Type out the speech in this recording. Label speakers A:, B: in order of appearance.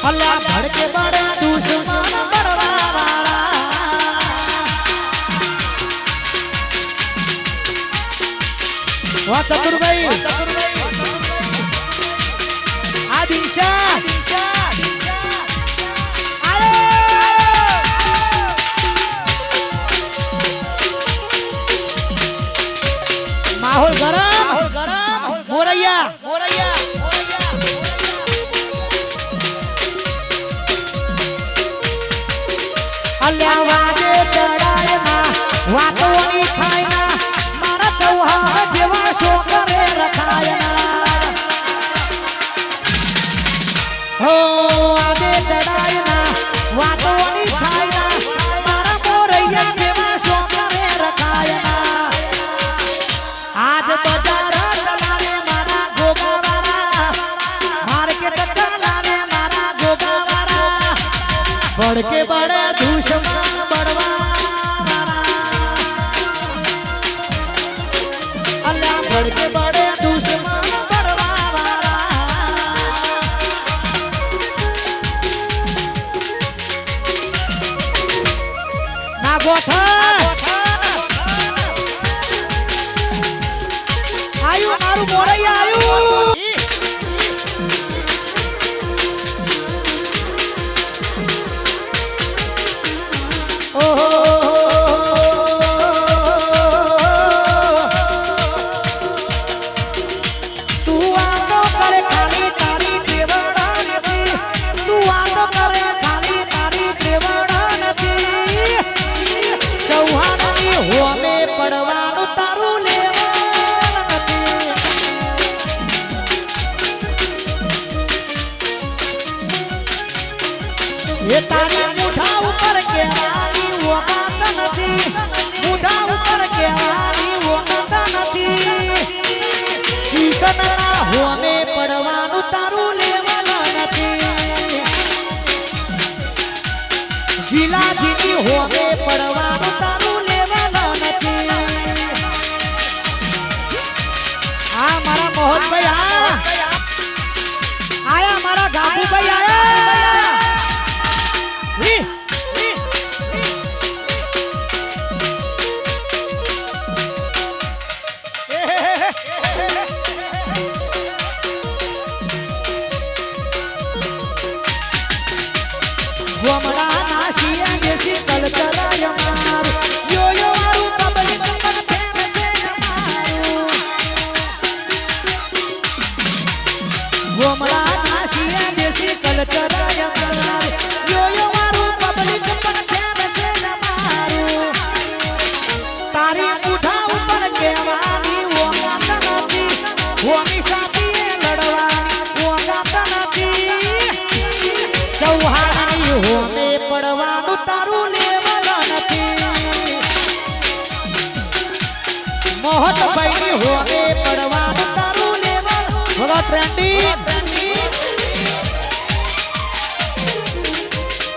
A: અલ્યા ભડકે બડે દુશ્મન બળવા વાળા વાહ ચતુરભાઈ આ દિશા માહોલ ગરમ મોરૈયા અલ્યા વાગે ચડાય ના વાતોની થાય ના મારા ચૌહાણ જેવા શોકરે રખાય ના હો વાગે ચડાય ના વાતોની થાય ના મારા મોરૈયા જેવા શોકરે રખાય ના આજ બજાર ચલાવે મારા ગોગાવાળા માર્કેટ ચલાવે મારા ગોગાવાળા ભડકે બડે દુશ્મન બળવા અલ્યા ભડકે બડે દુશ્મન બળવા ના ગોઠા આયુ મારું મોરૈયા આયુ ये तारी मुठा ऊपर के आनी वो माता नदी मुठा ऊपर के आनी वो माता नदी किसन ना होने पड़वानु तारू लेवाना नदी जिला जिनी होने पड़वानु तारू लेवाना नदी आ मारा मोहन भाई आया मारा गाबू भाई आया वमड़ा नासिया जैसी कल चलाया मार यो यो मारू पब्लिक मन फेर से मारू वमड़ा नासिया जैसी कल चलाया मार यो यो मारू पब्लिक मन फेर से मारू तारी उठा ऊपर के वानी वो गाता नदी वो निशासी लड़वानी वो गाता नदी चौहानी होने पड़वानु तारू लेवाला नथी मोहत भाई होने पड़वानु तारू लेवाला હવે ટ્રેન્ડી